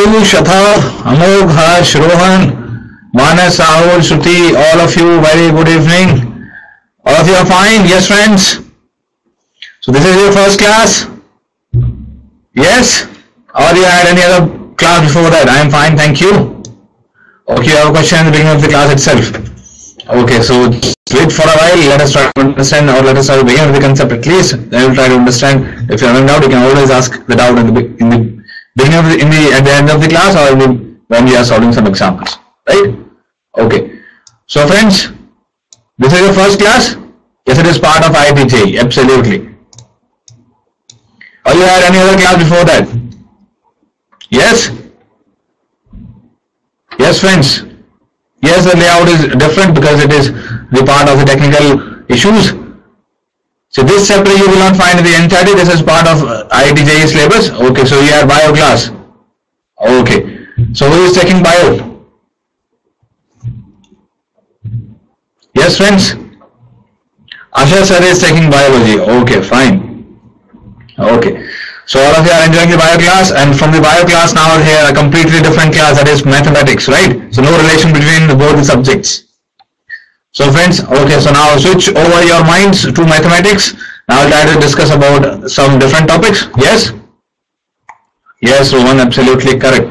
Shatha, Amogh, Harsh, Rohan, Manas, Sahul, Shruti, all of you, very good evening. All of you are fine? Yes, friends? So this is your first class? Yes? Or you had any other class before that? I am fine, thank you. Okay, you have a question at the beginning of the class itself. Okay, so wait for a while, let us try to understand, or let us try to begin with the concept at least. Then we'll try to understand. If you have any doubt, you can always ask the doubt in the beginning of at the end of the class, or when we are solving some examples, right? Okay. So friends, this is your first class? Yes, it is part of IIT, absolutely. Or you had any other class before that? Yes? Yes, friends. Yes, the layout is different because it is the part of the technical issues. So this chapter you will not find in the entirety. This is part of IIT syllabus. Okay, so you have bio class. Okay. So who is taking bio? Yes, friends. Asha sir is taking biology. Okay, fine. Okay. So all of you are enjoying the bio class, and from the bio class now here a completely different class, that is mathematics, right? So no relation between both the subjects. So friends, okay, so now switch over your minds to mathematics. Now I'll try to discuss about some different topics. Yes? Yes, Rohan, absolutely correct.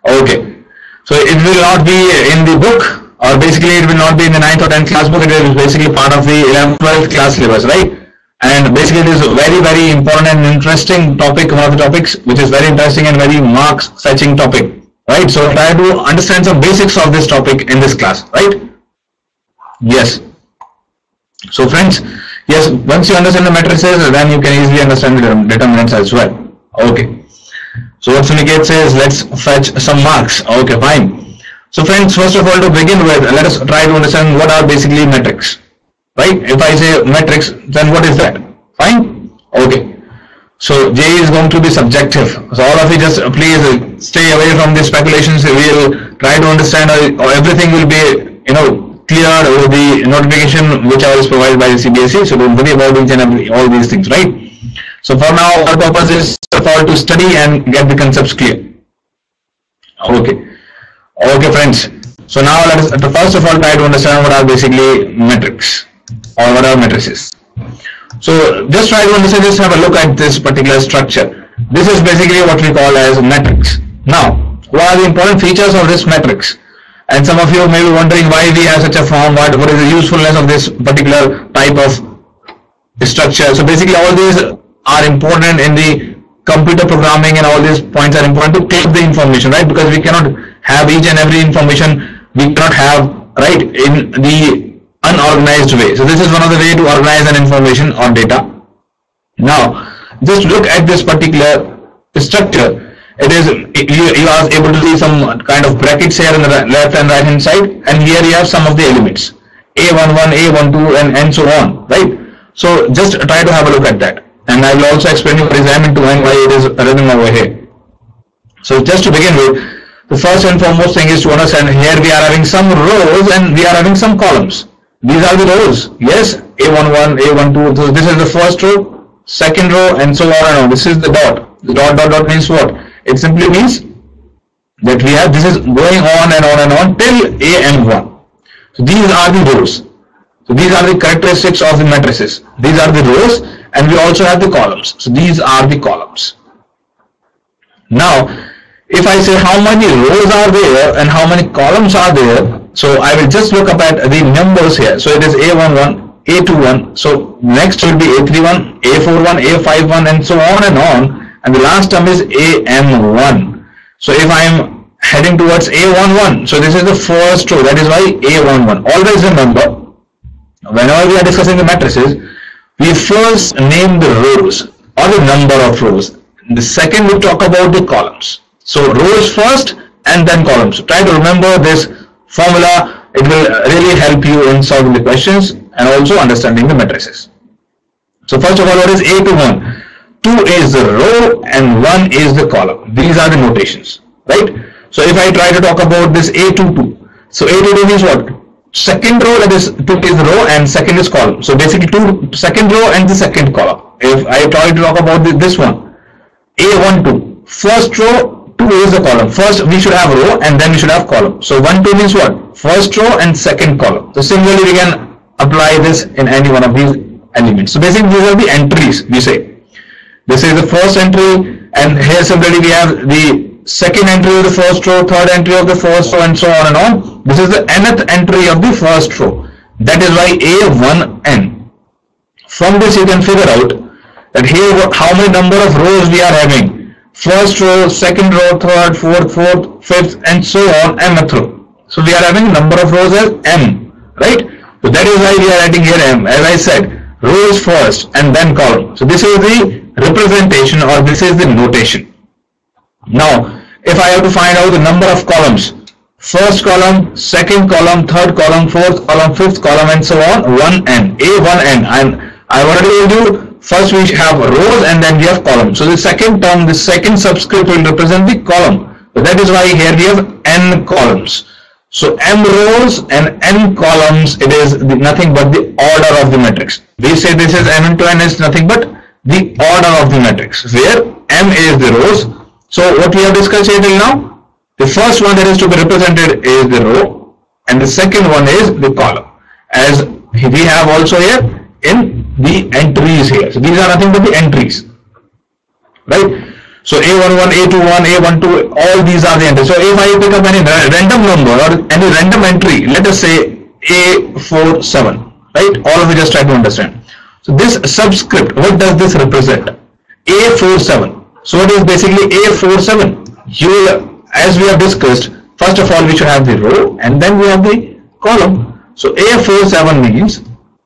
Okay. So it will not be in the book, or basically it will not be in the 9th or 10th class book. It is basically part of the 11th, 12th class syllabus, right? And basically it is a very, very important and interesting topic, one of the topics which is very interesting and very marks fetching topic, right? So try to understand some basics of this topic in this class, right? Yes. So friends, yes, once you understand the matrices, then you can easily understand the determinants as well. Okay. So what Suniket says, let's fetch some marks. Okay, fine. So friends, first of all, to begin with, let us try to understand what are basically metrics. Right? If I say matrix, then what is that? Fine? Okay. So J is going to be subjective. So all of you just please stay away from the speculations. We will try to understand, or everything will be, cleared with the notification whichever is provided by the CBSE. So don't worry about each and every, all these things, right? So for now, our purpose is for to study and get the concepts clear. Okay. Okay, friends. So now let us first of all try to understand what are basically metrics, or what are matrices. So just try to understand, just have a look at this particular structure. This is basically what we call as matrix. Now, what are the important features of this matrix? And some of you may be wondering why we have such a form, what is the usefulness of this particular type of structure. So basically all these are important in the computer programming, and all these points are important to take the information, right? Because we cannot have each and every information, we cannot have, right, in the unorganized way. So this is one of the way to organize an information or data. Now, just look at this particular structure. It is, you are able to see some kind of brackets here on the left and right hand side, and here you have some of the elements, A11, A12, and so on, right? So just try to have a look at that, and I will also explain you what is M into N, why it is written over here. So just to begin with, the first and foremost thing is to understand, here we are having some rows and we are having some columns. These are the rows. Yes, A11, A12. So this is the first row, second row, and so on and on. This is the dot. The dot means what? It simply means that we have, this is going on and on and on till AN1. So these are the rows. So these are the characteristics of the matrices. These are the rows, and we also have the columns. So these are the columns. Now, if I say how many rows are there and how many columns are there, so I will just look up at the numbers here. So it is A11, A21. So next will be A31, A41, A51, and so on and on. And the last term is AM1. So if I am heading towards A11, so this is the first row. That is why A11. Always remember, whenever we are discussing the matrices, we first name the rows or the number of rows. The second we talk about the columns. So rows first and then columns. So try to remember this formula. It will really help you in solving the questions and also understanding the matrices. So first of all, what is A21? 2 is the row and 1 is the column. These are the notations, right? So if I try to talk about this A22, so A22 means what? Second row, that is 2 is row and second is column. So basically second row and the second column. If I try to talk about this one, A12, first row, 2 is the column. First we should have row and then we should have column. So 1, 2 means what? First row and second column. So similarly we can apply this in any one of these elements. So basically these are the entries we say. This is the first entry, and here similarly we have the second entry of the first row, third entry of the first row, and so on and on. This is the nth entry of the first row. That is why A1n. From this you can figure out that here how many number of rows we are having. First row, second row, third, fourth, fifth, and so on, mth row. So we are having number of rows as m, right? So that is why we are writing here m. As I said, rows first and then column. So this is the representation, or this is the notation. Now, if I have to find out the number of columns, first column, second column, third column, fourth column, fifth column, and so on, 1n, A1n, and I already told you, first we have rows and then we have columns. So the second term, the second subscript will represent the column. So that is why here we have n columns. So m rows and n columns, it is nothing but the order of the matrix. We say this is m into n is nothing but the order of the matrix, where m is the rows. So what we have discussed here till now, the first one that is to be represented is the row, and the second one is the column, as we have also here in the entries here. So these are nothing but the entries, right? So A11, A21, A12, all these are the entries. So if I pick up any random number or any random entry, let us say A47, right? All of you just try to understand. So this subscript, what does this represent? A47. So what is basically A47? You will, as we have discussed, first of all we should have the row and then we have the column. So A47 means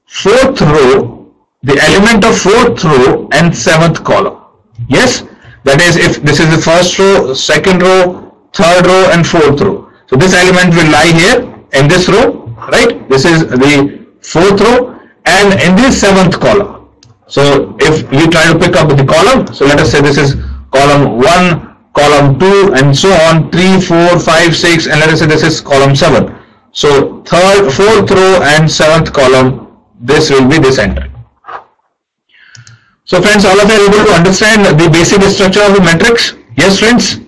fourth row, the element of fourth row and seventh column. Yes, that is if this is the first row, second row, third row, and fourth row. So this element will lie here in this row, right? This is the fourth row, and in the seventh column. So if we try to pick up the column, so let us say this is column 1, column 2, and so on, 3, 4, 5, 6, and let us say this is column 7. So third, fourth row and seventh column, this will be this entry. So friends, all of you are able to understand the basic structure of the matrix? Yes friends?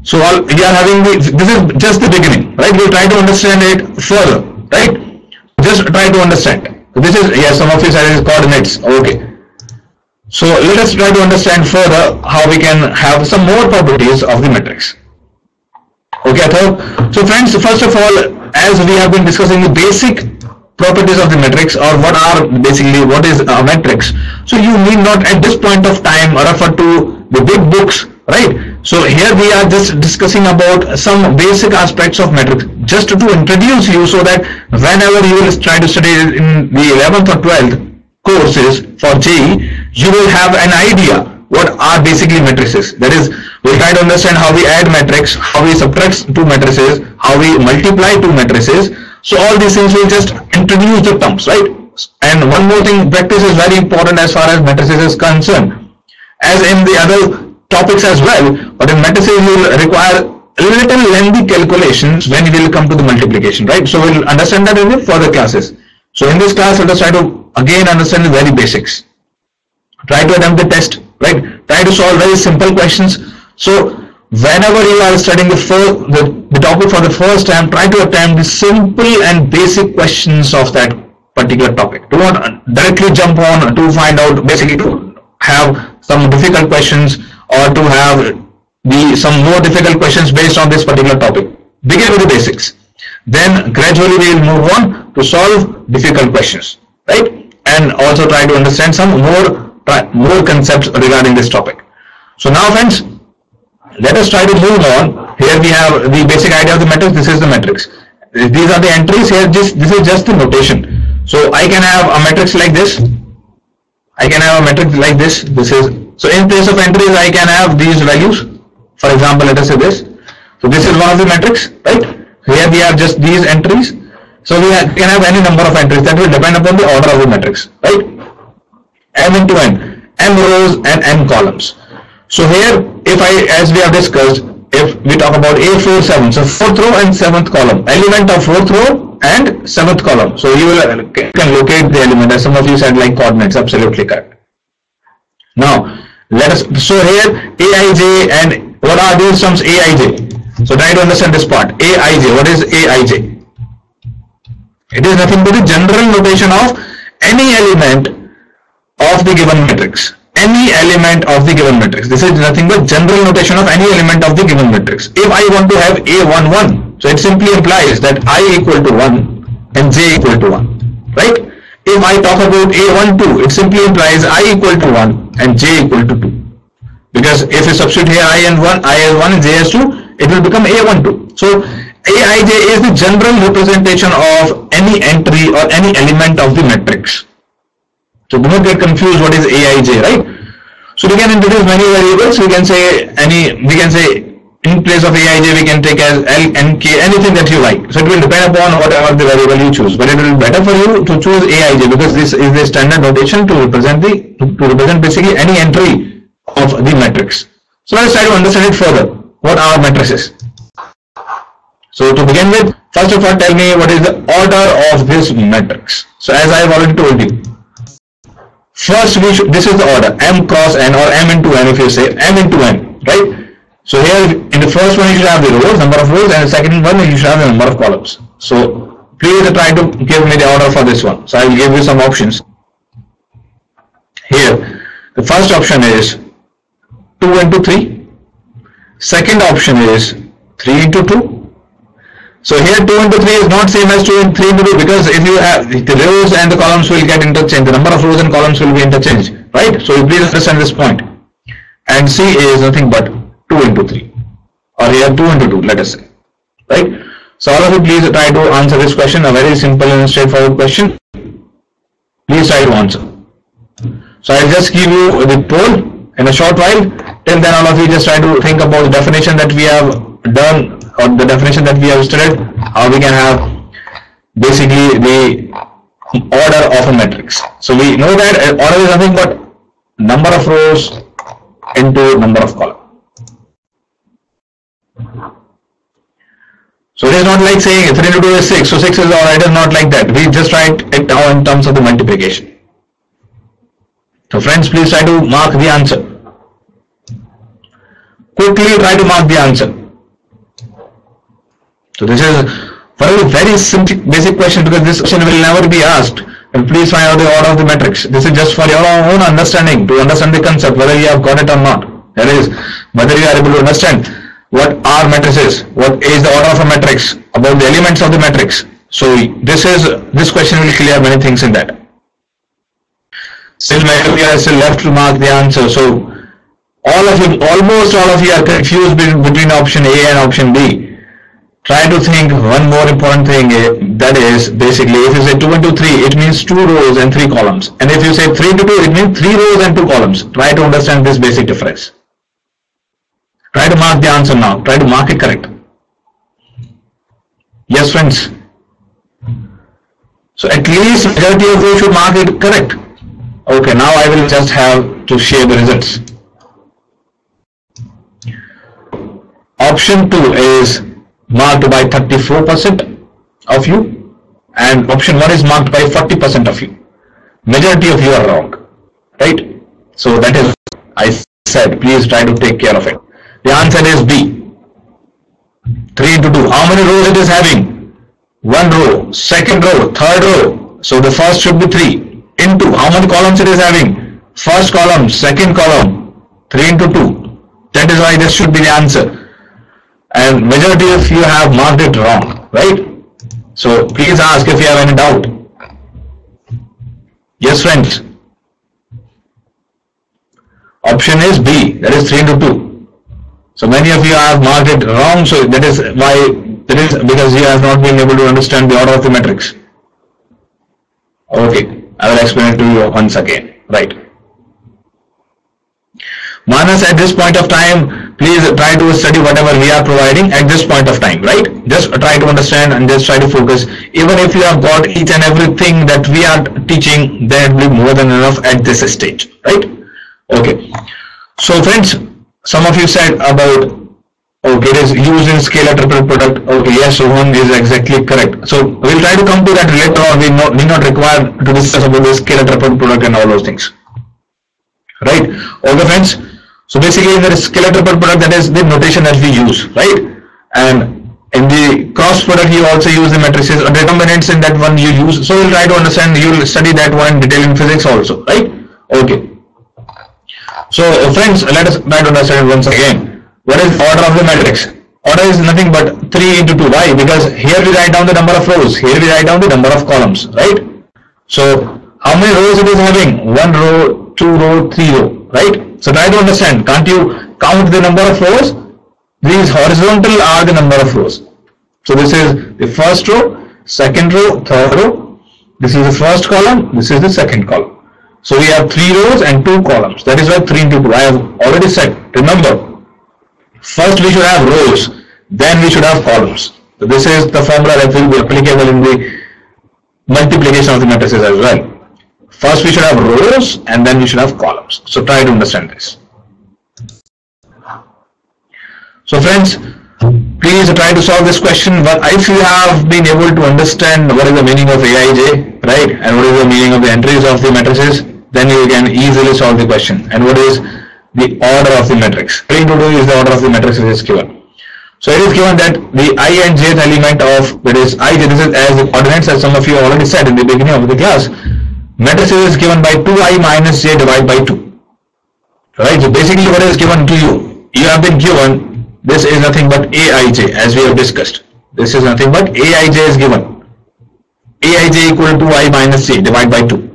So we are having this is just the beginning, right? We'll try to understand it further, right? Just try to understand. This is, yes, some of you said it is coordinates, okay. So let us try to understand further how we can have some more properties of the matrix. Okay, so friends, first of all, as we have been discussing the basic properties of the matrix, or what is a matrix, so you need not at this point of time refer to the big books, right? So here we are just discussing about some basic aspects of matrix, just to introduce you, so that whenever you will try to study in the 11th or 12th courses for JEE, you will have an idea what are basically matrices. That is, we'll try to understand how we add matrix, how we subtract two matrices, how we multiply two matrices. So all these things will just introduce the terms, right? And one more thing, practice is very important as far as matrices is concerned, as in the other topics as well. But in matrices you will require little lengthy calculations when we will come to the multiplication, right? So we'll understand that in the further classes. So in this class, let us try to again understand the very basics. Try to attempt the test, right? Try to solve very simple questions. So whenever you are studying the topic for the first time, try to attempt the simple and basic questions of that particular topic. Do not directly jump on to find out, basically to have some difficult questions or to have some more difficult questions based on this particular topic. Begin with the basics. Then gradually we will move on to solve difficult questions, right? And also try to understand some more concepts regarding this topic. So now friends, let us try to move on. Here we have the basic idea of the matrix. This is the matrix. These are the entries here. This is just the notation. So I can have a matrix like this. I can have a matrix like this. So in place of entries, I can have these values. For example, let us say this. So this is one of the matrix, right? Here we have just these entries. So we can have any number of entries that will depend upon the order of the matrix, right? M into n, m rows and n columns. So here, as we have discussed, if we talk about A47, so fourth row and seventh column, element of fourth row and seventh column. So you can locate the element, as some of you said, like coordinates, absolutely correct. Now, Let us, so here Aij, and what are these terms Aij? So try to understand this part. Aij, what is Aij? It is nothing but the general notation of any element of the given matrix. Any element of the given matrix. This is nothing but general notation of any element of the given matrix. If I want to have A11, so it simply implies that I equal to 1 and J equal to 1, right? If I talk about A12, it simply implies I equal to 1 and J equal to 2. Because if you substitute here I as 1 and J as 2, it will become A12. So Aij is the general representation of any entry or any element of the matrix. So do not get confused what is Aij, right? So we can introduce many variables. We can say in place of Aij we can take as L, N, K, anything that you like. So it will depend upon whatever the variable you choose. But it will be better for you to choose Aij because this is the standard notation to represent basically any entry of the matrix. So let's try to understand it further. What are matrices? So to begin with, first of all, tell me what is the order of this matrix. So as I have already told you, first this is the order, M cross N or M into N, if you say M into N, right? So here in the first one you should have the rows, number of rows, and the second one you should have the number of columns. So please try to give me the order for this one. So I will give you some options. Here, the first option is 2 into 3. Second option is 3 into 2. So here 2 into 3 is not same as 3 into 2 because if you have the rows and the columns will get interchanged, the number of rows and columns will be interchanged, right? So you please understand this point. And C is nothing but 2 into 3, or here 2 into 2, let us say, right? So all of you please try to answer this question, a very simple and straightforward question. Please try to answer. So I'll just give you the poll in a short while. Till then all of you just try to think about the definition that we have done, or the definition that we have studied, how we can have basically the order of a matrix. So we know that order is nothing but number of rows into number of columns. So it is not like saying 3 into 2 is 6, so 6 is order. It is not like that. We just write it down in terms of the multiplication. So friends, please try to mark the answer. Quickly try to mark the answer. So this is very simple basic question because this question will never be asked. And please find out the order of the matrix. This is just for your own understanding, to understand the concept, whether you have got it or not. That is, whether you are able to understand what are matrices, what is the order of a matrix, about the elements of the matrix. So this question will clear many things in that. Still many are still left to mark the answer. So almost all of you are confused between option A and option B. Try to think one more important thing, that is basically if you say 2 into 3, it means 2 rows and 3 columns. And if you say 3 into 2, it means 3 rows and 2 columns. Try to understand this basic difference. Try to mark the answer now. Try to mark it correct. Yes, friends. So at least majority of you should mark it correct. Okay, now I will just have to share the results. Option 2 is marked by 34% of you, and option 1 is marked by 40% of you. Majority of you are wrong, right? So that is, I said, please try to take care of it. The answer is B. 3 into 2. How many rows it is having? 1 row, second row, third row. So the first should be 3. Into how many columns it is having? First column, second column, 3 into 2. That is why this should be the answer. And majority of you have marked it wrong, right? So please ask if you have any doubt. Yes, friends. Option is B, that is 3 into 2. So many of you have marked it wrong, so that is why, that is because you have not been able to understand the order of the matrix. Okay, I will explain it to you once again, right? Manas, at this point of time, please try to study whatever we are providing at this point of time, right? Just try to understand and just try to focus. Even if you have got each and everything that we are teaching, then it will be more than enough at this stage, right? Okay. So friends, some of you said about, okay, it is used in scalar triple product. Okay, yes, Rohan is exactly correct. So we'll try to come to that later on. We not require to discuss about the scalar triple product and all those things. right? Okay, friends. So basically, in the scalar triple product, that is the notation that we use, right? And in the cross product, you also use the matrices or determinants. In that one you use. So we'll try to understand. You'll study that one in detail in physics also, right? Okay. So friends, let us try to understand it once again. What is order of the matrix? Order is nothing but 3 into 2. Why? Because here we write down the number of rows. Here we write down the number of columns, right? So how many rows it is having? 1 row, 2 row, 3 row, right? So try to understand. Can't you count the number of rows? These horizontal are the number of rows. So this is the first row, second row, third row. This is the first column. This is the second column. So we have 3 rows and 2 columns. That is why 3 into 2. I have already said. Remember, first we should have rows, then we should have columns. So this is the formula that will be applicable in the multiplication of the matrices as well. First we should have rows and then we should have columns. So try to understand this. So friends, please try to solve this question. But if you have been able to understand what is the meaning of Aij, right, and what is the meaning of the entries of the matrices, then you can easily solve the question. And what is the order of the matrix? 3 into 2 is the order of the matrix is given. So it is given that the I and jth element of, that is I, this is as the coordinates, as some of you already said in the beginning of the class, matrices is given by 2i minus j divided by 2. Right, so basically what is given to you? You have been given, this is nothing but Aij, as we have discussed. This is nothing but Aij is given. Aij equal to I minus j divided by 2.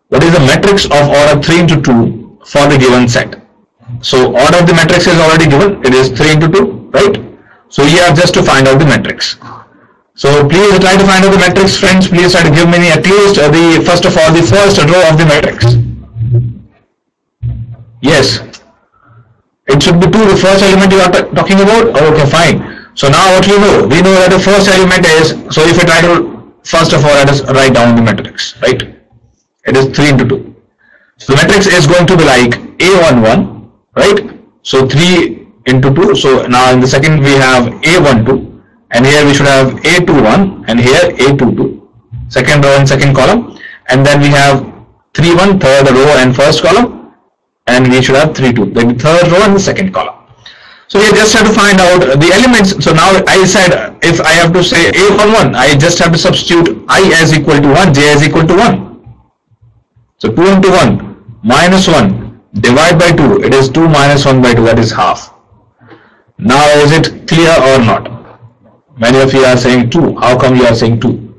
What is the matrix of order 3 into 2 for the given set? So order of the matrix is already given. It is 3 into 2, right? So you have just to find out the matrix. So please try to find out the matrix, friends. Please try to give me at least the first of all the first row of the matrix. Yes. It should be 2, the first element you are talking about. Okay, fine. So now what you know? We know that the first element is, so if I try to, first of all, let us write down the matrix, right? It is 3 into 2. So the matrix is going to be like A11, right? So 3 into 2. So now in the second we have A12, and here we should have A21, and here A22. Second row and second column. And then we have 3-1, third row and first column. And we should have 3-2, then the third row and the second column. So we just have to find out the elements. So now I said, if I have to say A11, I just have to substitute I as equal to 1, j as equal to 1. So 2 into 1 minus 1 divide by 2. It is 2 minus 1 by 2, that is half. Now is it clear or not? Many of you are saying 2. How come you are saying 2?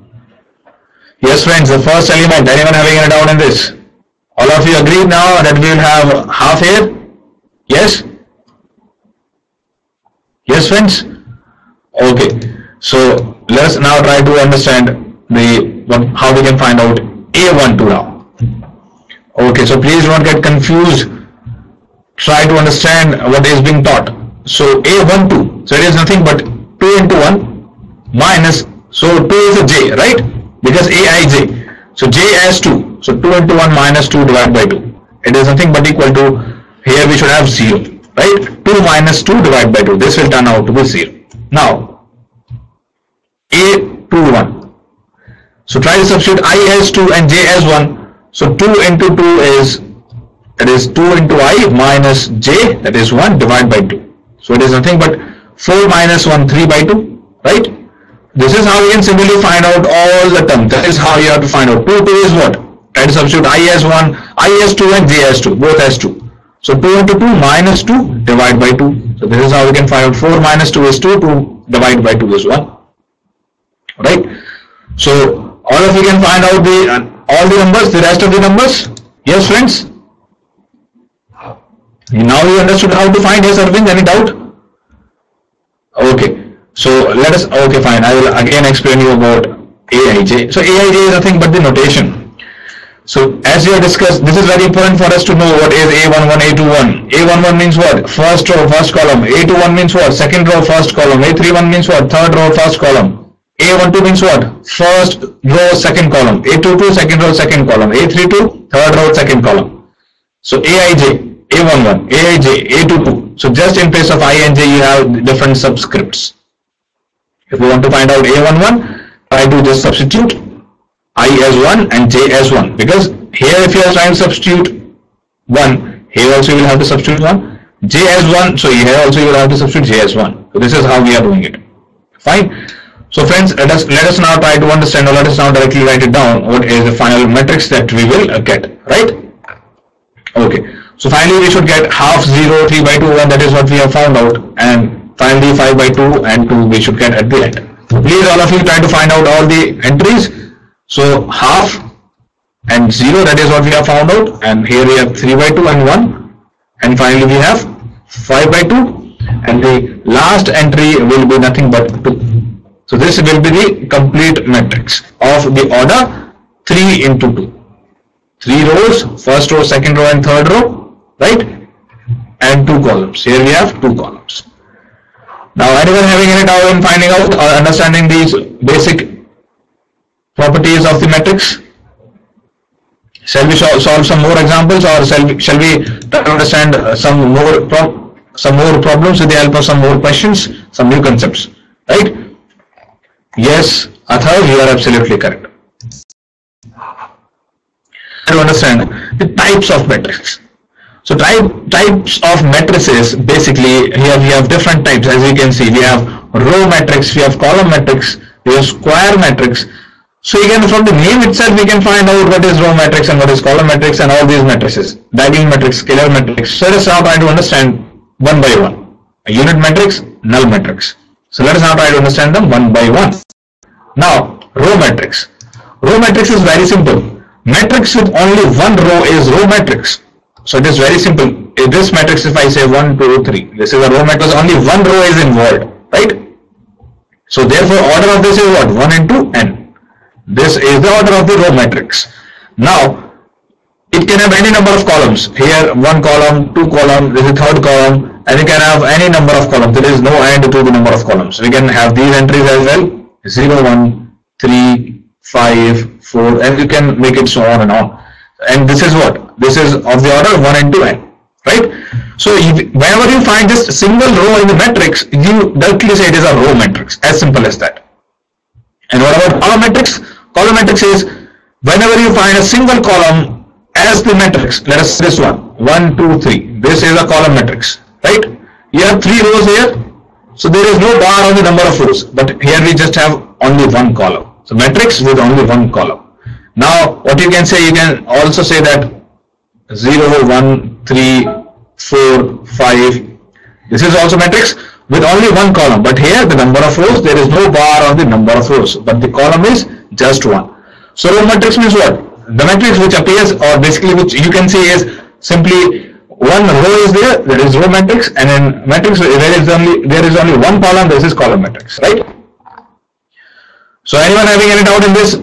Yes, friends, the first element, anyone having any doubt in this? All of you agree now that we will have half here? Yes? Yes, friends? Okay. So let us now try to understand how we can find out A12 now. Okay, so please don't get confused. Try to understand what is being taught. So A12, so it is nothing but 2 into 1 minus, so 2 is a j, right? Because Aij. So j as 2. So 2 into 1 minus 2 divided by 2. It is nothing but equal to, here we should have 0, right? 2 minus 2 divided by 2. This will turn out to be 0. Now, A21. So try to substitute I as 2 and j as 1. So 2 into 2 is, that is 2 into I minus j, that is 1 divided by 2. So it is nothing but 4 minus 1, 3 by 2, right? This is how we can simply find out all the terms. That is how you have to find out. 2 is what? Try to substitute I as 1, I as 2 and j as 2, both as 2. So 2 into 2 minus 2 divided by 2. So this is how we can find out 4 minus 2 is 2, 2 divided by 2 is 1. Right? So all of you can find out all the numbers, the rest of the numbers. Yes, friends? Now you understood how to find. Yes, Arvind, any doubt? Okay. So let us, okay, fine. I will again explain you about Aij. So Aij is nothing but the notation. So as we have discussed, this is very important for us to know what is A11, A21. A11 means what? First row, first column. A21 means what? Second row, first column. A31 means what? Third row, first column. A12 means what? First row, second column. A22, second row, second column. A32, third row, second column. So Aij, A11, Aij, A22. So just in place of I and j, you have different subscripts. If you want to find out A11, try to just substitute I as 1 and j as 1, because here if you are trying to substitute 1. Here also you will have to substitute 1. J as 1. So here also you will have to substitute J as 1. So this is how we are doing it. Fine. So friends, let us now try to understand, or let us now directly write it down. What is the final matrix that we will get, right? Okay. So finally we should get half 0, 3 by 2, 1. That is what we have found out. And finally 5 by 2 and 2 we should get at the end. So please all of you try to find out all the entries. So half and 0, that is what we have found out. And here we have 3 by 2 and 1. And finally we have 5 by 2. And the last entry will be nothing but 2. So this will be the complete matrix of the order 3 into 2. 3 rows, first row, second row and third row, right? And 2 columns. Here we have 2 columns. Now anyone having any doubt in finding out or understanding these basic properties of the matrix? Shall we solve some more examples, or shall we try to understand some more problems with the help of some more questions, some new concepts, right? Yes, Athav, you are absolutely correct. To understand the types of matrices. So types of matrices, basically here we have different types. As you can see, we have row matrix, we have column matrix, we have square matrix. So again, from the name itself we can find out what is row matrix and what is column matrix and all these matrices. Diagonal matrix, scalar matrix. So let us now try to understand one by one. A unit matrix, null matrix. So let us now try to understand them one by one. Now, row matrix. Row matrix is very simple. Matrix with only one row is row matrix. So it is very simple. In this matrix, if I say 1, 2, 3, this is a row matrix, only one row is involved, right? So therefore, order of this is what? 1 into n. This is the order of the row matrix. Now, it can have any number of columns. Here, 1 column, 2 column, this is third column, and you can have any number of columns. There is no end to the number of columns. We can have these entries as well. 0, 1, 3, 5, 4, and you can make it so on and on. And this is what? This is of the order 1 into n, right? So whenever you find this single row in the matrix, you directly say it is a row matrix, as simple as that. And what about column matrix? Column matrix is whenever you find a single column as the matrix. Let us say this one, 1, 2, 3. This is a column matrix, right? You have 3 rows here. So there is no bar on the number of rows, but here we just have only 1 column. So matrix with only 1 column. Now what you can say, you can also say that 0, 1, 3, 4, 5. This is also matrix with only 1 column, but here the number of rows, there is no bar on the number of rows, but the column is just 1. So row matrix means what? The matrix which appears, or basically which you can see is simply one row is there, that is row matrix, and in matrix there is only 1 column, this is column matrix, right? So anyone having any doubt in this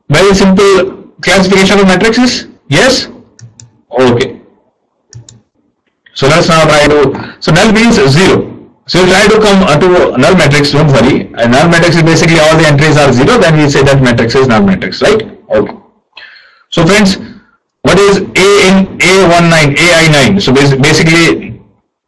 very simple classification of matrices? Yes? Okay. So let's now try to, so null means 0. So you try to come to null matrix, don't worry. A null matrix is basically all the entries are 0, then we say that matrix is null matrix, right? Okay. So friends, what is A in A19, AI9? So basically,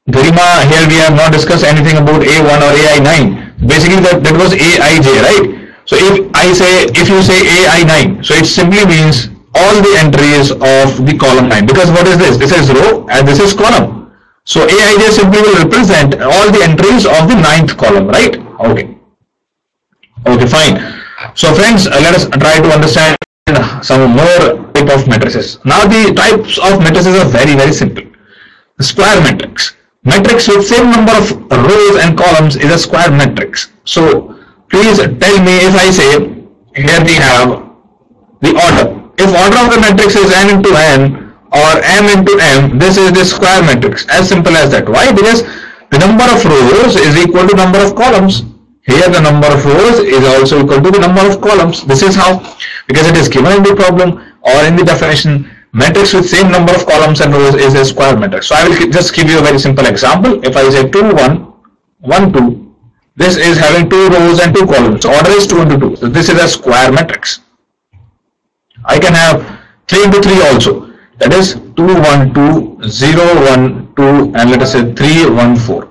Garima, here we have not discussed anything about A1 or AI9. Basically that was AIJ, right? So if you say AI9, so it simply means all the entries of the column 9, because what is this? This is row and this is column. So Aij simply will represent all the entries of the 9th column, right? Okay. Okay, fine. So friends, let us try to understand some more type of matrices. Now the types of matrices are very, very simple. The square matrix. Matrix with same number of rows and columns is a square matrix. So please tell me, if I say here we have the order. If order of the matrix is n into n or m into m, this is the square matrix. As simple as that. Why? Because the number of rows is equal to number of columns. Here the number of rows is also equal to the number of columns. This is how, because it is given in the problem or in the definition, matrix with same number of columns and rows is a square matrix. So I will just give you a very simple example. If I say 2, 1, 1, 2, this is having 2 rows and 2 columns. So order is 2 into 2. So this is a square matrix. I can have 3 into 3 also. That is 2, 1, 2, 0, 1, 2, and let us say 3, 1, 4.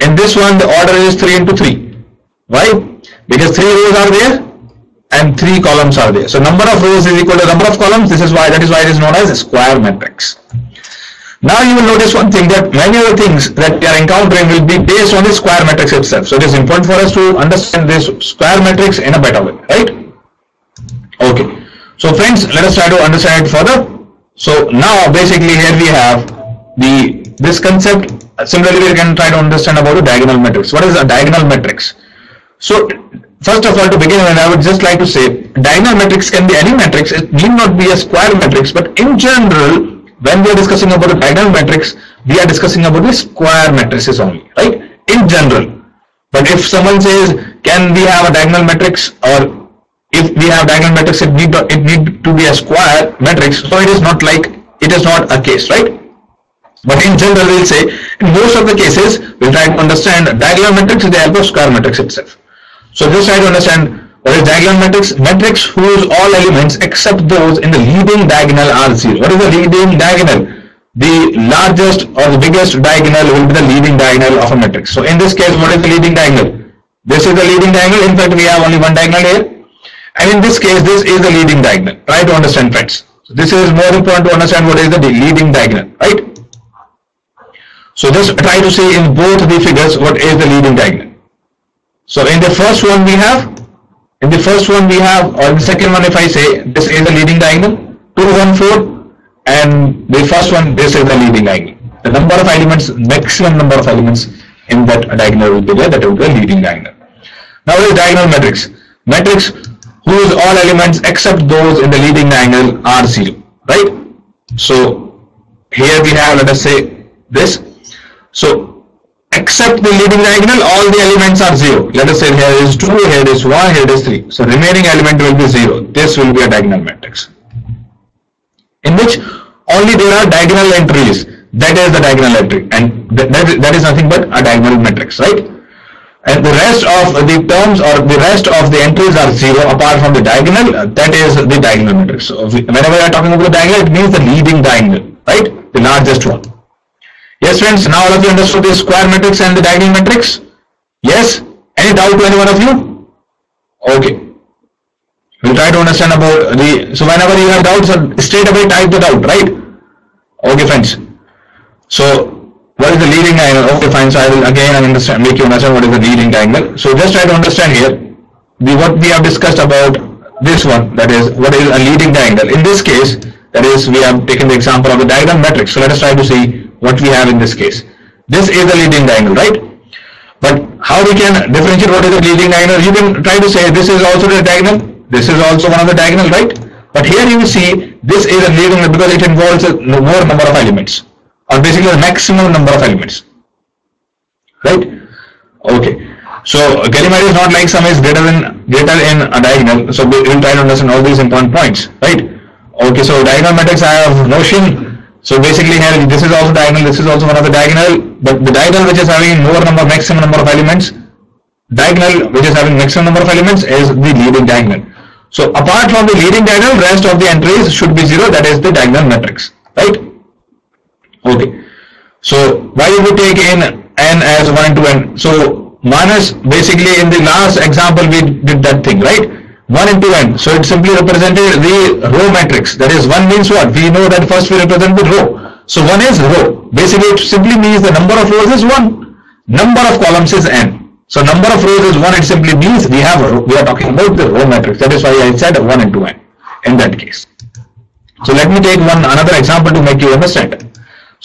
In this one, the order is 3 into 3. Why? Because 3 rows are there and 3 columns are there. So number of rows is equal to number of columns. That is why it is known as a square matrix. Now you will notice one thing, that many of the things that we are encountering will be based on the square matrix itself. So it is important for us to understand this square matrix in a better way, right? Okay. So friends, let us try to understand it further. So now basically here we have this concept. Similarly, we can try to understand about the diagonal matrix. What is a diagonal matrix? So first of all, to begin with, I would just like to say diagonal matrix can be any matrix. It need not be a square matrix, but in general, when we are discussing about the diagonal matrix, we are discussing about the square matrices only, right? In general. But if someone says, can we have a diagonal matrix, or if we have diagonal matrix, it need to be a square matrix. So it is not a case, right? But in general, we'll say in most of the cases, we'll try to understand diagonal matrix with the help of square matrix itself. So just try to understand what is diagonal matrix. Matrix whose all elements except those in the leading diagonal are 0. What is the leading diagonal? The largest or the biggest diagonal will be the leading diagonal of a matrix. So in this case, what is the leading diagonal? This is the leading diagonal. In fact, we have only one diagonal here. And in this case, this is the leading diagonal. Try to understand, friends. So this is more important to understand what is the leading diagonal, right? So just try to see in both the figures what is the leading diagonal. So in the first one we have, or in the second one, if I say this is the leading diagonal, 2, 1, 4, and the first one, this is the leading diagonal. The number of elements, maximum number of elements in that diagonal will be there, that will be the leading diagonal. Now what is diagonal matrix? Matrix whose all elements except those in the leading diagonal are 0, right? So here we have, let us say this. So except the leading diagonal, all the elements are 0. Let us say here is 2, here is 1, here is 3. So remaining element will be 0. This will be a diagonal matrix, in which only there are diagonal entries. That is the diagonal entry, and that is nothing but a diagonal matrix, right? And the rest of the terms or the rest of the entries are 0 apart from the diagonal. That is the diagonal matrix. So whenever we are talking about the diagonal, it means the leading diagonal, right? The largest one. Yes, friends, now all of you understood the square matrix and the diagonal matrix? Yes? Any doubt to any one of you? Okay. We'll try to understand about so whenever you have doubts, straight away type the doubt, right? Okay, friends. So, what is the leading diagonal? Okay, fine. So I will again make you understand what is the leading diagonal. So just try to understand here what we have discussed about this one, that is what is a leading diagonal. In this case, that is we have taken the example of the diagonal matrix. So let us try to see what we have in this case. This is the leading diagonal, right? But how we can differentiate what is the leading diagonal? You can try to say this is also the diagonal, this is also one of the diagonal, right? But here you will see this is a leading because it involves a more number of elements, or basically the maximum number of elements, right? Okay. So Gallimard is not like sum is greater in a diagonal. So we will try to understand all these important points, right? Okay. So diagonal matrix I have notion. So basically here this is also diagonal, this is also one of the diagonal, but the diagonal which is having maximum number of elements, diagonal which is having maximum number of elements is the leading diagonal. So apart from the leading diagonal, rest of the entries should be 0, that is the diagonal matrix, right? Okay. So why you would take in n as 1 into n? So minus, basically in the last example we did that thing, right? 1 into n. So it simply represented the row matrix. That is 1 means what? We know that first we represent the row. So 1 is row. Basically it simply means the number of rows is 1. Number of columns is n. So number of rows is 1. It simply means we are talking about the row matrix. That is why I said 1 into n in that case. So let me take another example to make you understand.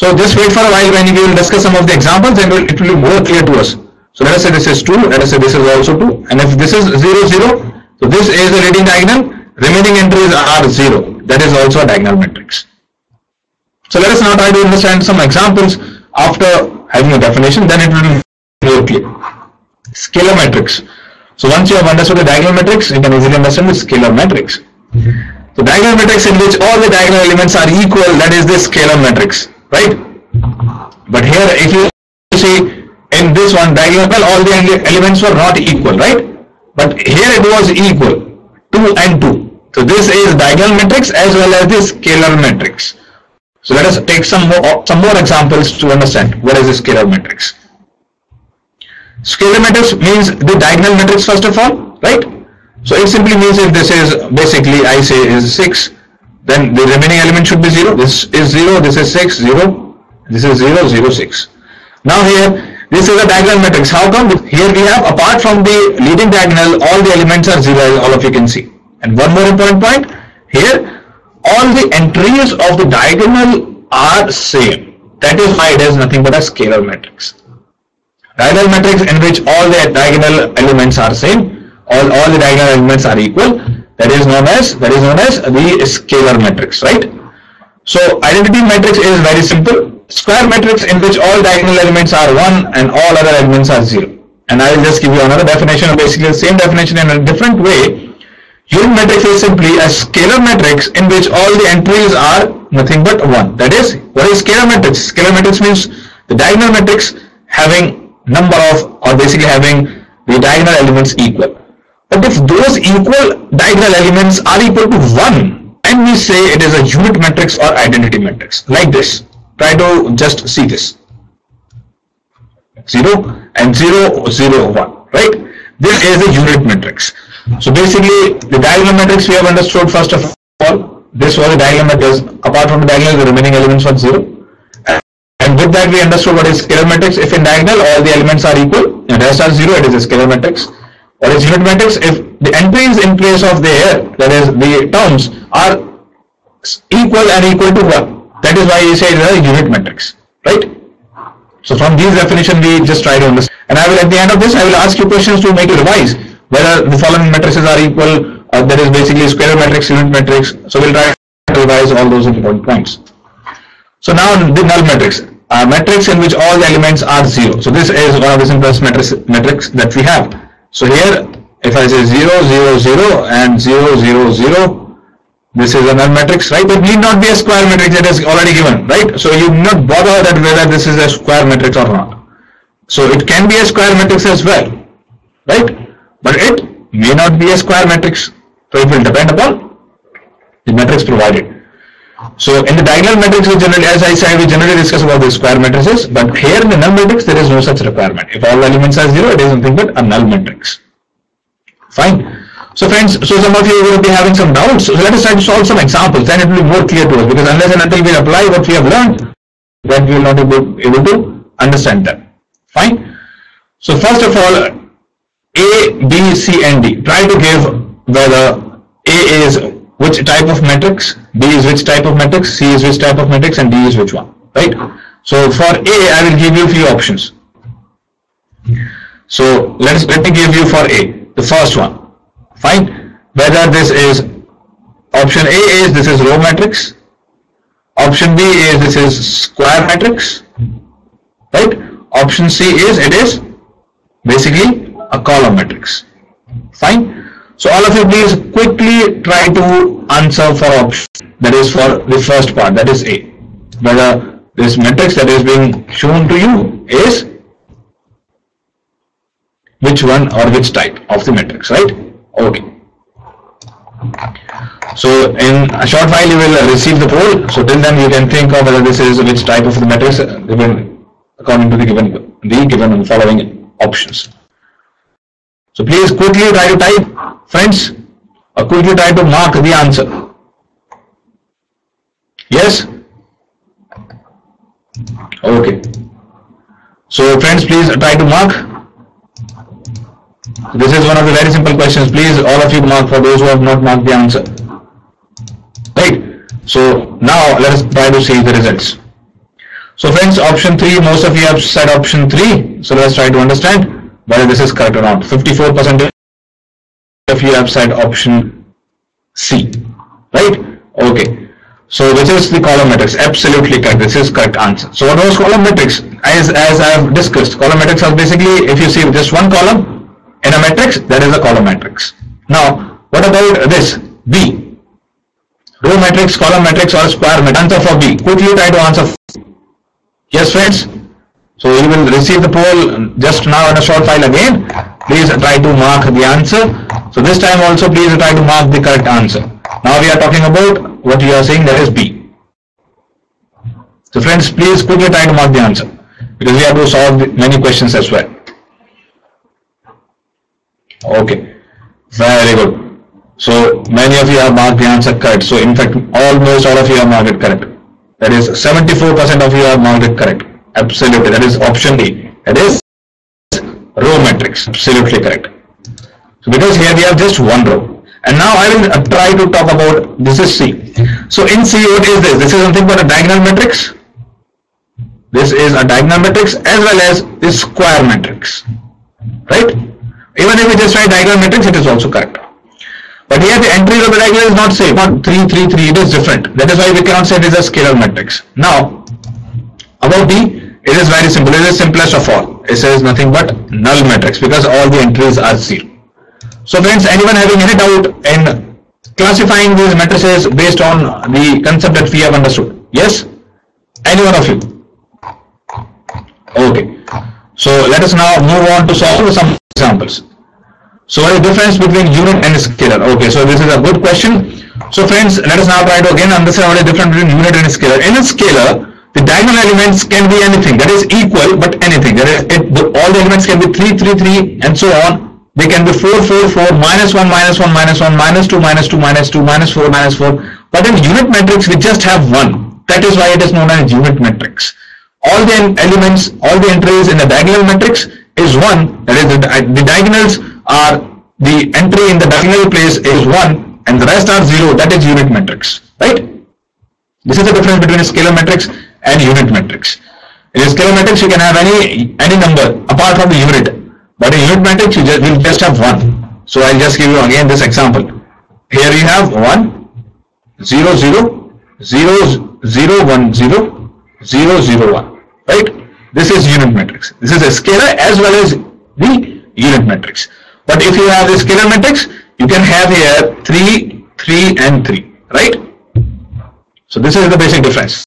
So just wait for a while when we will discuss some of the examples and it will be more clear to us. So let us say this is 2, let us say this is also 2, and if this is 0, 0, so this is the leading diagonal, remaining entries are 0. That is also a diagonal matrix. So let us now try to understand some examples after having a definition, then it will be more clear. Scalar matrix. So once you have understood the diagonal matrix, you can easily understand the scalar matrix. So diagonal matrix in which all the diagonal elements are equal, that is the scalar matrix, right? But here if you see in this one diagonal, all the elements were not equal, right? But here it was equal, 2 and 2. So this is diagonal matrix as well as the scalar matrix. So let us take some more examples to understand what is the scalar matrix. Scalar matrix means the diagonal matrix first of all, right? So it simply means if this is basically is 6, then the remaining element should be 0. This is 0, this is 6, 0. This is 0, 0, 6. Now here, this is a diagonal matrix. How come? Here we have, apart from the leading diagonal, all the elements are 0, as all of you can see. And one more important point, here, all the entries of the diagonal are same. That is why it is nothing but a scalar matrix. Diagonal matrix in which all the diagonal elements are same, all the diagonal elements are equal, that is known as the scalar matrix, right? So identity matrix is very simple. Square matrix in which all diagonal elements are 1 and all other elements are 0. And I will just give you another definition, basically the same definition in a different way. Unit matrix is simply a scalar matrix in which all the entries are nothing but 1. That is, what is scalar matrix? Scalar matrix means the diagonal matrix having number of, or basically having the diagonal elements equal. But if those equal diagonal elements are equal to 1, then we say it is a unit matrix or identity matrix, like this. Try to just see this. 0 and 0, 0, 1, right? This is a unit matrix. So basically, the diagonal matrix we have understood first of all. This was a diagonal matrix. Apart from the diagonal, the remaining elements were 0. And with that, we understood what is scalar matrix. If in diagonal all the elements are equal, and rest are 0, it is a scalar matrix. What is unit matrix? If the entries in place of there, that is the terms, are equal and equal to 1. That is why we say it is a unit matrix, right? So from these definitions, we just try to understand. And I will, at the end of this, I will ask you questions to make you revise whether the following matrices are equal, or that is basically square matrix, unit matrix. So we'll try to revise all those important points. So now the null matrix, a matrix in which all the elements are 0. So this is one of the simplest matrix that we have. So here, if I say 0, 0, 0 and 0, 0, 0, this is a null matrix, right? It need not be a square matrix, that is already given, right? So you need not bother that whether this is a square matrix or not. So it can be a square matrix as well, right? But it may not be a square matrix. So it will depend upon the matrix provided. So in the diagonal matrix, we generally, as I said, we generally discuss about the square matrices, but here in the null matrix, there is no such requirement. If all the elements are 0, it is nothing but a null matrix. Fine. So friends, so some of you will be having some doubts. So let us try to solve some examples, then it will be more clear to us, because unless and until we apply what we have learned, then we will not be able to understand them. Fine. So first of all, A, B, C and D. Try to give whether A is which type of matrix, B is which type of matrix, C is which type of matrix, and D is which one, right? So for A, I will give you a few options. So let me give you for A, the first one. Fine. Whether this is option A is this is row matrix, option B is this is square matrix, right? Option C is it is basically a column matrix. Fine. So all of you please quickly try to answer for option, that is for the first part, that is A. Whether this matrix that is being shown to you is which one or which type of the matrix, right? Okay. So in a short while you will receive the poll. So till then you can think of whether this is which type of the matrix given according to the given and following options. So please quickly try to type, friends, or quickly try to mark the answer. Yes? Okay. So friends, please try to mark. This is one of the very simple questions. Please, all of you mark for those who have not marked the answer. Right. So now let us try to see the results. So friends, option 3, most of you have said option 3. So let's try to understand whether this is correct or not. 54% of you have said option C. Right. Okay. So which is the column matrix? Absolutely correct. This is correct answer. So what was column matrix? As I have discussed, column matrix are basically, if you see just one column in a matrix, that is a column matrix. Now, what about this? B. Row matrix, column matrix, or square matrix? Answer for B. Quickly try to answer. Yes, friends. So you will receive the poll just now in a short file again. Please try to mark the answer. So this time also please try to mark the correct answer. Now we are talking about what you are saying, that is B. So friends, please quickly try to mark the answer, because we have to solve many questions as well. Okay, very good. So many of you have marked the answer correct. So in fact, almost all of you have marked it correct. That is 74% of you have marked it correct. Absolutely, that is option D. That is row matrix. Absolutely correct. So because here we have just one row. And now I will try to talk about, this is C. So in C, what is this? This is something called a diagonal matrix. This is a diagonal matrix as well as this square matrix. Right? Even if we just write diagonal matrix, it is also correct. But here the entries of the diagonal is not same, not 3, 3, 3, it is different. That is why we cannot say it is a scalar matrix. Now, about D, it is very simple. It is simplest of all. It says nothing but null matrix because all the entries are 0. So friends, anyone having any doubt in classifying these matrices based on the concept that we have understood? Yes? Any one of you? Okay. So let us now move on to solve some examples. So what is the difference between unit and scalar? Okay, so this is a good question. So friends, let us now try to again understand what is the difference between unit and scalar. In a scalar, the diagonal elements can be anything, that is equal, but anything. That is, all the elements can be 3, 3, 3, and so on. They can be 4, 4, 4, minus 1, minus 1, minus 1, minus 2, minus 2, minus 2, minus 4, minus 4. But in unit matrix, we just have one. That is why it is known as unit matrix. All the elements, all the entries in the diagonal matrix is 1. That is, the diagonals are, the entry in the diagonal place is 1, and the rest are 0. That is unit matrix. Right? This is the difference between a scalar matrix and unit matrix. In a scalar matrix, you can have any number apart from the unit. But in unit matrix, you will just have one. So I'll just give you again this example. Here you have 1, 0, 0, 0, 0, 1, 0, 0, 0, 1. Right? This is unit matrix. This is a scalar as well as the unit matrix. But if you have the scalar matrix, you can have here 3, 3, and 3. Right? So this is the basic difference.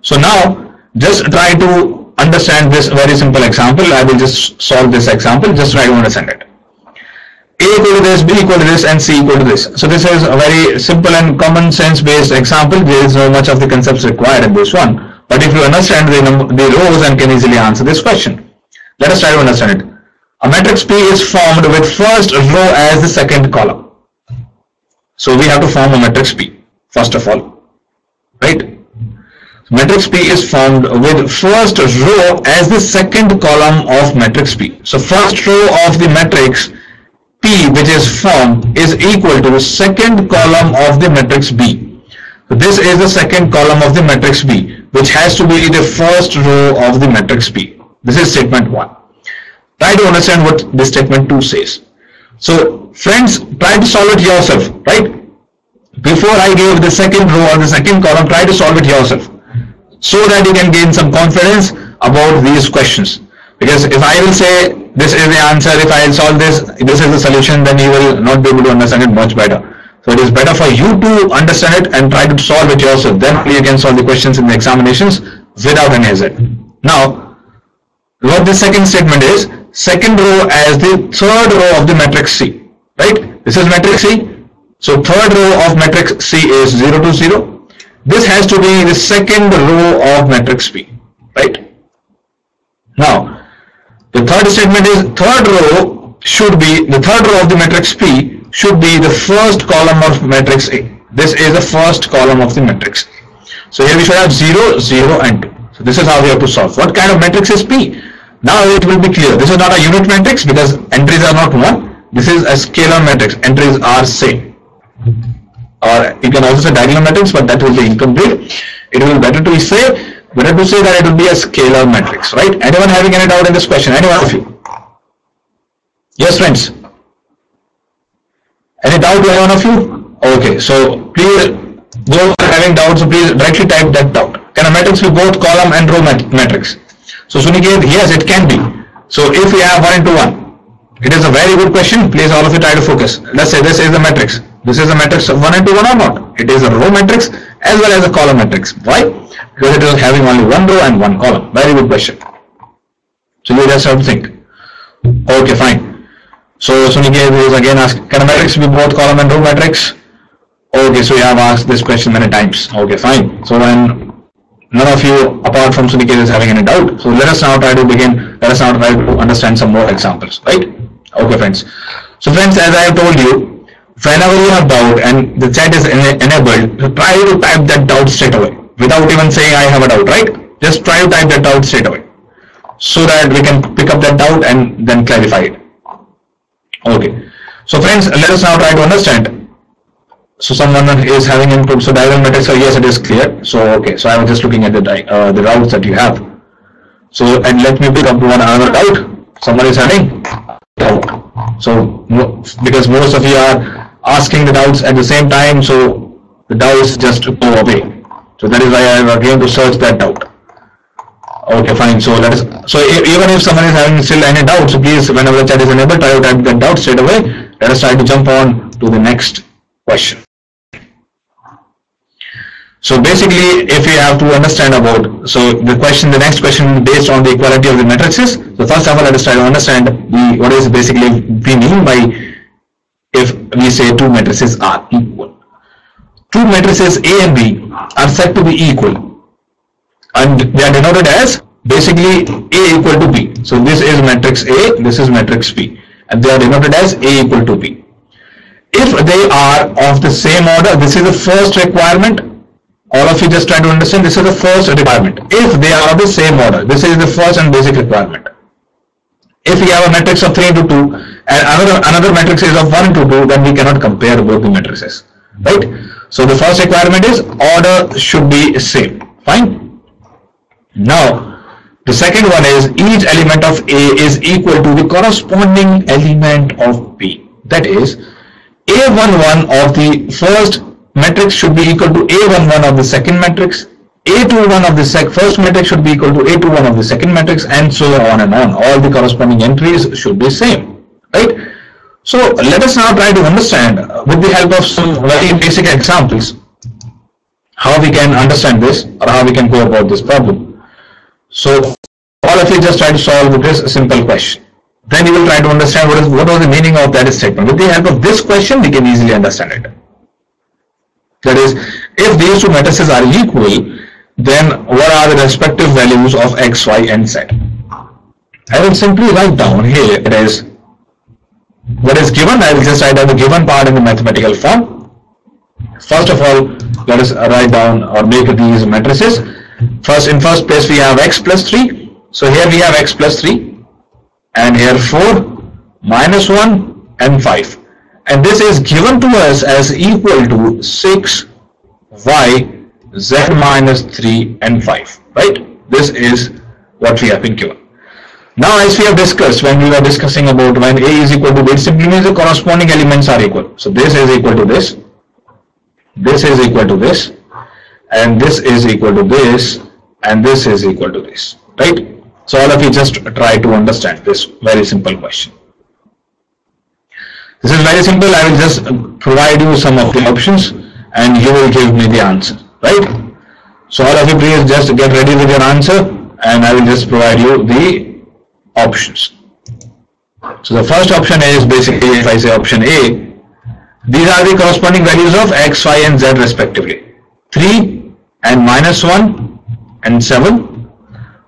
So now, just try to understand this very simple example. I will just solve this example. Just try to understand it. A equal to this, B equal to this, and C equal to this. So this is a very simple and common sense based example. There is not much of the concepts required in this one. But if you understand the rows and can easily answer this question. Let us try to understand it. A matrix P is formed with first row as the second column. So we have to form a matrix P first of all. Right? Matrix P is formed with first row as the second column of matrix P. So first row of the matrix P which is formed is equal to the second column of the matrix B. So this is the second column of the matrix B, which has to be the first row of the matrix P. This is statement 1. Try to understand what this statement 2 says. So friends, try to solve it yourself, right? Before I give the second row or the second column, try to solve it yourself, so that you can gain some confidence about these questions. Because if I will say this is the answer, if I will solve this, this is the solution, then you will not be able to understand it much better. So it is better for you to understand it and try to solve it yourself. Then you can solve the questions in the examinations without any hazard. Now, what the second statement is, second row as the third row of the matrix C. Right? This is matrix C. So third row of matrix C is 0 to 0. This has to be the second row of matrix P, right? Now, the third statement is third row of the matrix P should be the first column of matrix A. This is the first column of the matrix. So here we should have 0, 0, and 2. So this is how we have to solve. What kind of matrix is P? Now it will be clear. This is not a unit matrix because entries are not 1. This is a scalar matrix. Entries are same. Or you can also say diagonal matrix, but that will be incomplete. It will be better to say that it will be a scalar matrix, right? Anyone having any doubt in this question? Any one of you? Yes, friends? Any doubt to any one of you? Okay, so please, those having doubts, so please directly type that doubt. Can a matrix be both column and row matrix? So Suniket, yes, it can be. So if we have 1 into 1, it is a very good question. Please all of you try to focus. Let's say this is the matrix. This is a matrix of 1 into 1 or not? It is a row matrix as well as a column matrix. Why? Because it is having only one row and one column. Very good question. So you just have to think. Okay, fine. So Suniket is again asked, can a matrix be both column and row matrix? Okay, so you have asked this question many times. Okay, fine. So when none of you apart from Suniket is having any doubt, so let us now try to begin. Let us now try to understand some more examples, right? Okay, friends. So friends, as I have told you, whenever you have doubt and the chat is enabled, try to type that doubt straight away without even saying I have a doubt, right? Just try to type that doubt straight away so that we can pick up that doubt and then clarify it. Okay. So friends, let us now try to understand. So someone is having input. So diagonal matrix, so yes, it is clear. So okay, so I was just looking at the routes that you have. So, and let me pick up one another doubt. Someone is having doubt. So because most of you are asking the doubts at the same time, so the doubts just go away. So that is why I am again to search that doubt. Okay, fine. So let us. So even if someone is having still any doubts, so please, whenever the chat is enabled, try to type that doubt straight away. Let us try to jump on to the next question. So basically, if you have to understand about, so the next question based on the equality of the matrices. So first of all, let us try to understand what is basically we mean by if we say two matrices are equal. Two matrices A and B are said to be equal, and they are denoted as basically A equal to B. So this is matrix A, this is matrix B, and they are denoted as A equal to B. If they are of the same order, this is the first requirement. All of you just try to understand, this is the first requirement. If they are of the same order, this is the first and basic requirement. If we have a matrix of 3 into 2 and another matrix is of 1 into 2, then we cannot compare both the matrices, right? So the first requirement is order should be same. Fine. Now the second one is each element of A is equal to the corresponding element of B. That is, A11 of the first matrix should be equal to A11 of the second matrix, A21 of the first matrix should be equal to A21 of the second matrix, and so on and on. All the corresponding entries should be same, right? So let us now try to understand with the help of some very basic examples how we can understand this or how we can go about this problem. So all of you just try to solve this simple question. Then you will try to understand what was the meaning of that statement. With the help of this question, we can easily understand it. That is, if these two matrices are equal, then what are the respective values of x, y, and z? I will simply write down here, it is what is given. I will just write down the given part in the mathematical form. First of all, let us write down or make these matrices. In first place we have x plus 3. So here we have x plus 3, and here 4, minus 1, and 5. And this is given to us as equal to 6, y, z minus 3, and 5, right? This is what we have been given. Now, as we have discussed when we were discussing about when A is equal to B, it simply means the corresponding elements are equal. So this is equal to this, this is equal to this, and this is equal to this, and this is equal to this, right? So all of you just try to understand this very simple question. This is very simple. I will just provide you some of the options and you will give me the answer, right? So all of you please just get ready with your answer and I will just provide you the options. So the first option is basically, if I say option A, these are the corresponding values of x, y, and z respectively. 3 and minus 1 and 7.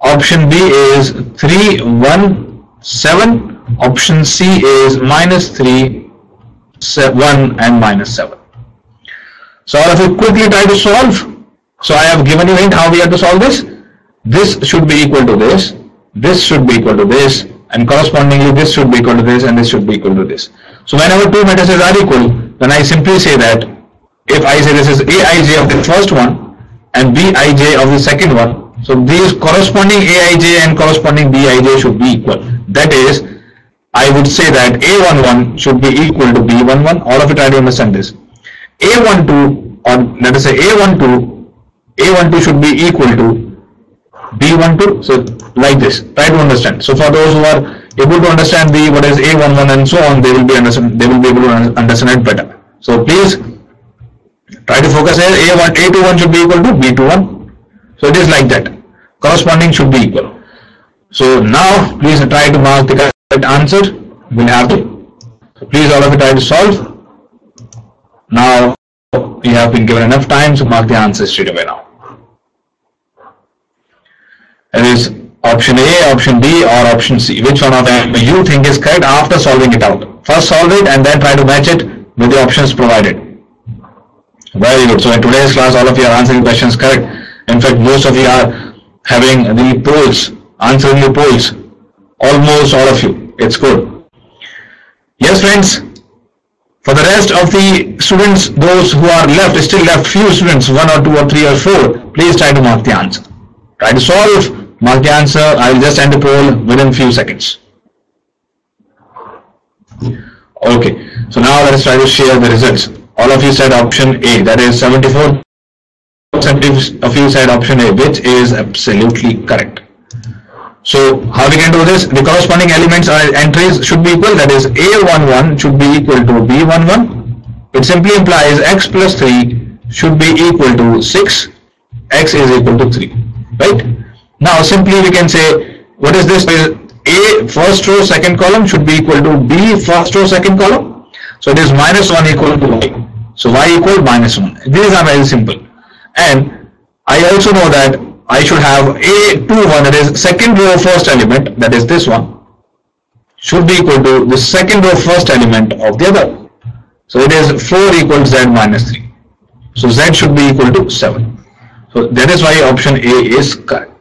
Option B is 3, 1, 7. Option C is minus 3, 1 and minus 7. So all of you quickly try to solve. So I have given you a hint how we have to solve this. This should be equal to this. This should be equal to this. And correspondingly this should be equal to this and this should be equal to this. So whenever two matrices are equal, then I simply say that if I say this is Aij of the first one and Bij of the second one, so these corresponding Aij and corresponding Bij should be equal. That is, I would say that A11 should be equal to B11. All of you try to understand this. A12, or let us say A12 should be equal to B12. So like this, try to understand. So for those who are able to understand what is A11 and so on, they will be able to understand it better. So please try to focus here. A21 should be equal to B21. So it is like that. Corresponding should be equal. So now please try to mark the correct answer. We'll have to. So please all of you try to solve. Now you have been given enough time to mark the answer straight away now. It is option A, option B, or option C. Which one of them you think is correct after solving it out? First solve it and then try to match it with the options provided. Very good. So in today's class, all of you are answering questions correct. In fact, most of you are having the polls, answering the polls. Almost all of you. It's good. Yes, friends. For the rest of the students, those who are left, still left few students, 1 or 2 or 3 or 4, please try to mark the answer. Try to solve, mark the answer. I will just end the poll within few seconds. Okay, so now let us try to share the results. All of you said option A, that is 74% of you said option A, which is absolutely correct. So how we can do this? The corresponding elements or entries should be equal, that is A11 should be equal to B11. It simply implies x plus 3 should be equal to 6, x is equal to 3, right? Now simply we can say, what is this? A first row second column should be equal to B first row second column. So it is minus 1 equal to y. So y equal minus 1. These are very simple. And I also know that I should have A21, that is second row first element, that is this one, should be equal to the second row first element of the other. So it is 4 equals z minus 3. So z should be equal to 7. So that is why option A is correct.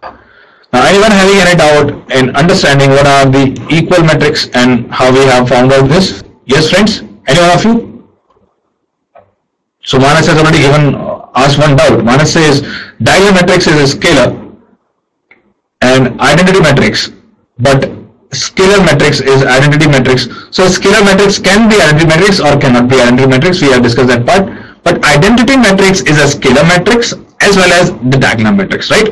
Now anyone having any doubt in understanding what are the equal metrics and how we have found out this? Yes, friends? Any one of you? So Manas has already given us one doubt. Manas says diagonal matrix is a scalar and identity matrix, but scalar matrix is identity matrix. So scalar matrix can be identity matrix or cannot be identity matrix. We have discussed that part. But identity matrix is a scalar matrix as well as the diagonal matrix, right?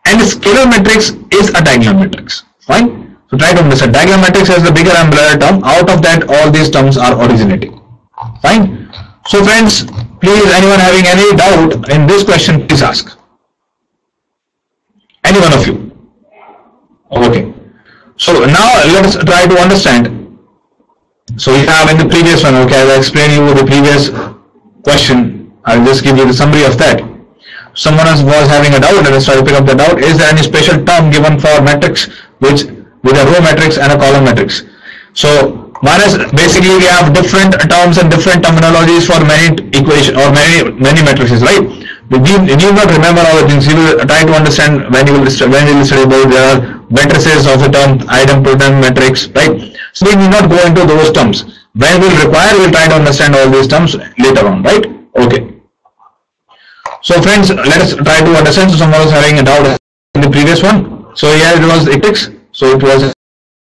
And the scalar matrix is a diagonal matrix. Fine. So try to understand. Diagonal matrix has the bigger umbrella term. Out of that, all these terms are originating. Fine. So friends, please, anyone having any doubt in this question, please ask. Any one of you. Okay. So now let us try to understand. So we have in the previous one, okay, I will explain you the previous question. I will just give you the summary of that. Someone else was having a doubt. Let us try to pick up the doubt. Is there any special term given for matrix with a row matrix and a column matrix? So minus, basically we have different terms and different terminologies for many equations or many matrices, right? You need not remember all the things. You will try to understand when you will study about there are matrices of the term idempotent matrix, right? So we will not go into those terms. When we will require, we will try to understand all these terms later on, right? Okay. So friends, let us try to understand. So someone was having a doubt in the previous one. So here it was matrix. So it was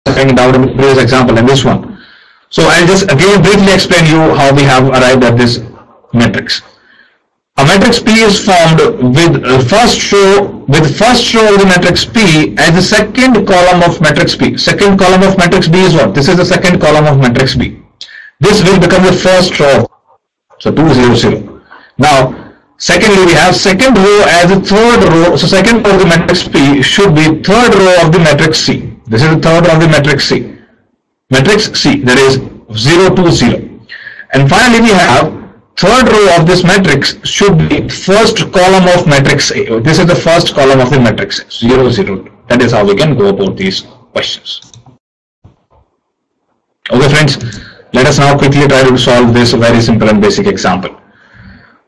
having a doubt in the previous example and this one. So I'll just again briefly explain you how we have arrived at this matrix. A matrix P is formed with first row of the matrix P as the second column of matrix P. Second column of matrix B is what? This is the second column of matrix B. This will become the first row. So 2 0 0. Now secondly, we have second row as the third row. So second row of the matrix P should be third row of the matrix C. This is the third row of the matrix C. Matrix C, that is 0 2 0. And finally we have third row of this matrix should be first column of matrix A. This is the first column of the matrix A, 0 0. That is how we can go about these questions. Okay friends, let us now quickly try to solve this very simple and basic example.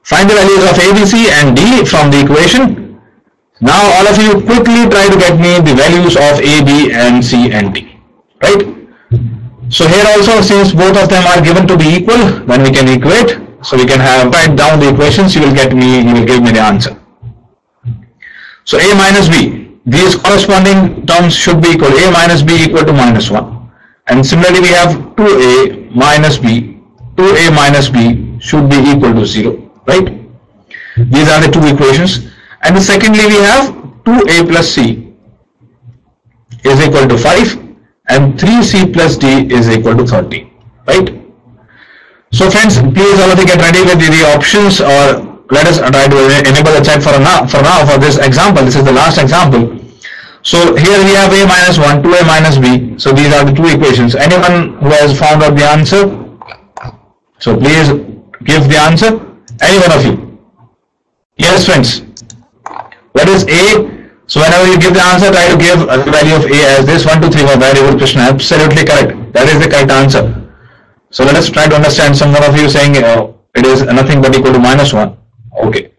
Find the values of A, B, C and D from the equation. Now all of you quickly try to get me the values of A, B and C and D, right? So here also, since both of them are given to be equal, then we can equate. So we can write down the equations, you will give me the answer. So A minus B, these corresponding terms should be equal. A minus B equal to minus 1. And similarly we have 2A minus B. 2A minus B should be equal to 0, right? These are the two equations. And secondly we have 2A plus C is equal to 5. And 3C plus D is equal to 30, right? So friends, please all of you get ready with the options, or let us try to enable the chat for this example. This is the last example. So here we have A minus 1, 2A minus B. So these are the two equations. Anyone who has found out the answer? So please give the answer. Any one of you? Yes friends. What is A? So whenever you give the answer, try to give the value of A as this. 1 2 3 4. Very good, Krishna. Absolutely correct. That is the correct answer. So let us try to understand. Some of you saying it is nothing but equal to -1. Okay.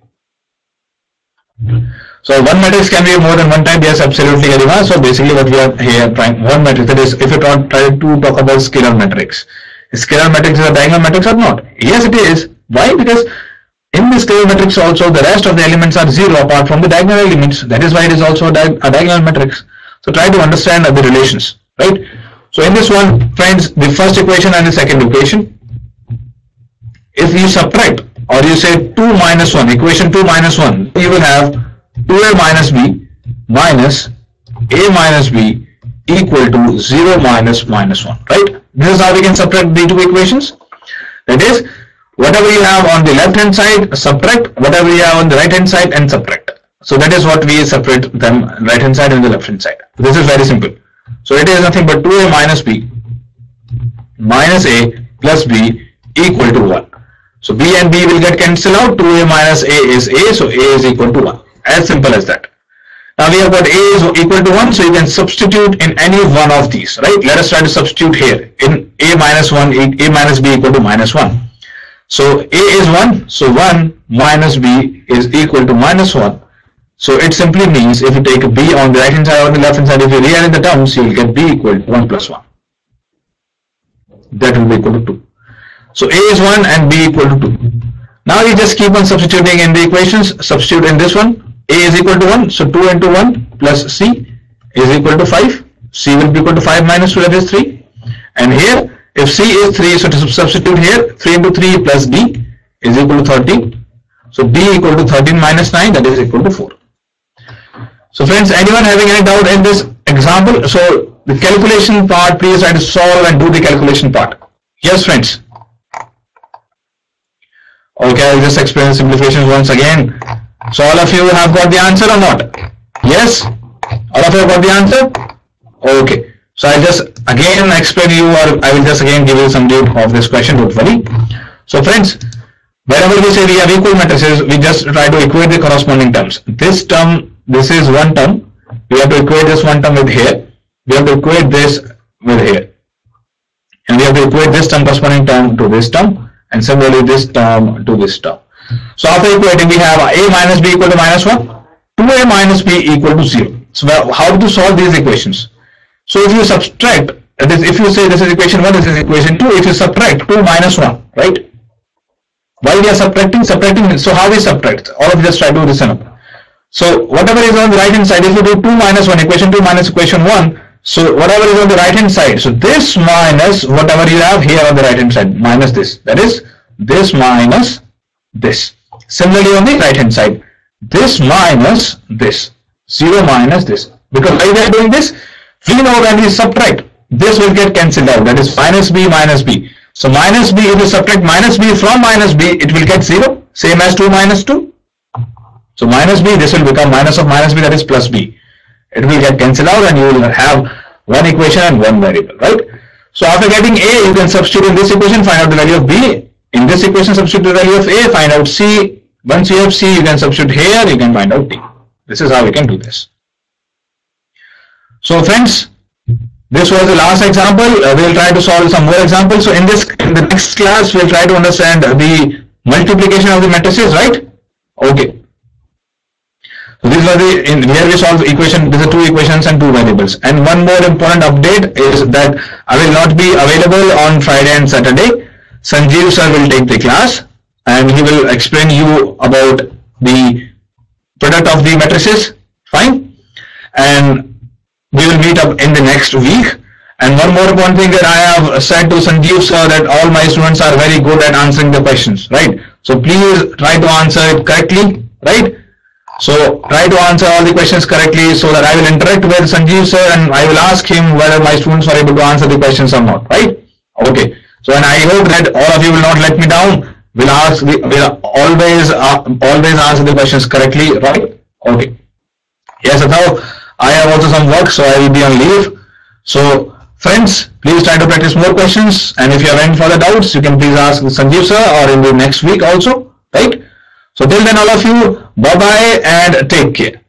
So one matrix can be more than one type. Yes, absolutely, Garima. So basically what we are here trying, one matrix, that is, if you try to talk about scalar matrix. Scalar matrix is a diagonal matrix or not? Yes, it is. Why? Because in the scalar matrix also the rest of the elements are 0 apart from the diagonal elements. That is why it is also a diagonal matrix. So try to understand the relations, right? So in this one, friends, the first equation and the second equation, if you subtract or you say 2 minus 1, equation 2 minus 1, you will have 2a minus b minus a minus b equal to 0 minus minus 1, right? This is how we can subtract the two equations. That is, whatever you have on the left hand side, subtract, whatever you have on the right hand side, and subtract. So that is what we separate them, right hand side and the left hand side. This is very simple. So it is nothing but 2a minus b minus a plus b equal to 1. So b and b will get cancelled out. 2a minus a is a, so a is equal to 1. As simple as that. Now we have got a is equal to 1, so you can substitute in any one of these, right? Let us try to substitute here. In a minus 1, a minus b equal to -1. So a is 1, so 1 minus b is equal to -1. So it simply means if you take b on the right hand side or the left hand side, if you rearrange the terms, you will get b equal to 1 plus 1. That will be equal to 2. So a is 1 and b equal to 2. Now you just keep on substituting in the equations. Substitute in this one. A is equal to 1, so 2 into 1 plus c is equal to 5. C will be equal to 5 minus 2, that is 3. And here, if c is 3, so to substitute here, 3 into 3 plus d is equal to 13. So d equal to 13 minus 9, that is equal to 4. So friends, anyone having any doubt in this example? So the calculation part, please try to solve and do the calculation part. Yes, friends. Okay, I'll just explain the simplifications once again. So all of you have got the answer or not? Yes? All of you have got the answer? Okay. So I'll just again explain you, or I will just again give you some due of this question, don't worry. So friends, whenever we say we have equal matrices, we just try to equate the corresponding terms. This term, this is one term. We have to equate this one term with here. We have to equate this with here. And we have to equate this term corresponding term to this term. And similarly this term to this term. So after equating, we have a minus b equal to -1, 2a minus b equal to 0. So how to solve these equations? So if you subtract, that is, if you say this is equation 1, this is equation 2, if you subtract 2 minus 1, right? Why we are subtracting? So how we subtract? All of you just try to listen up. So whatever is on the right hand side, if you do 2 minus 1, equation 2 minus equation 1, so whatever is on the right hand side, so this minus whatever you have here on the right hand side, minus this, that is this minus this. Similarly on the right hand side, this minus this, 0 minus this. Because why we are doing this? We know when we subtract, this will get cancelled out, that is minus b minus b. So minus b, if you subtract minus b from minus b, it will get 0, same as 2 minus 2. So minus b, this will become minus of minus b, that is plus b. It will get cancelled out and you will have one equation and one variable, right? So after getting a, you can substitute in this equation, find out the value of b. In this equation, substitute the value of a, find out c. Once you have c, you can substitute here, you can find out d. This is how we can do this. So friends, this was the last example. We will try to solve some more examples. So in the next class, we will try to understand the multiplication of the matrices, right? Okay. So these were here we solve equation, these are two equations and two variables. And one more important update is that I will not be available on Friday and Saturday. Sanjeev sir will take the class and he will explain you about the product of the matrices. Fine. And we will meet up in the next week. And one more important thing that I have said to Sanjeev sir, that all my students are very good at answering the questions, right? So please try to answer it correctly, right? So try to answer all the questions correctly so that I will interact with Sanjeev sir and I will ask him whether my students are able to answer the questions or not, right? Okay. So and I hope that all of you will not let me down. Will always answer the questions correctly, right? Okay. Yes, Athav, I have also some work, so I will be on leave. So friends, please try to practice more questions, and if you have any further doubts, you can please ask Sanjeev sir or in the next week also, right? So till then, all of you, bye bye and take care.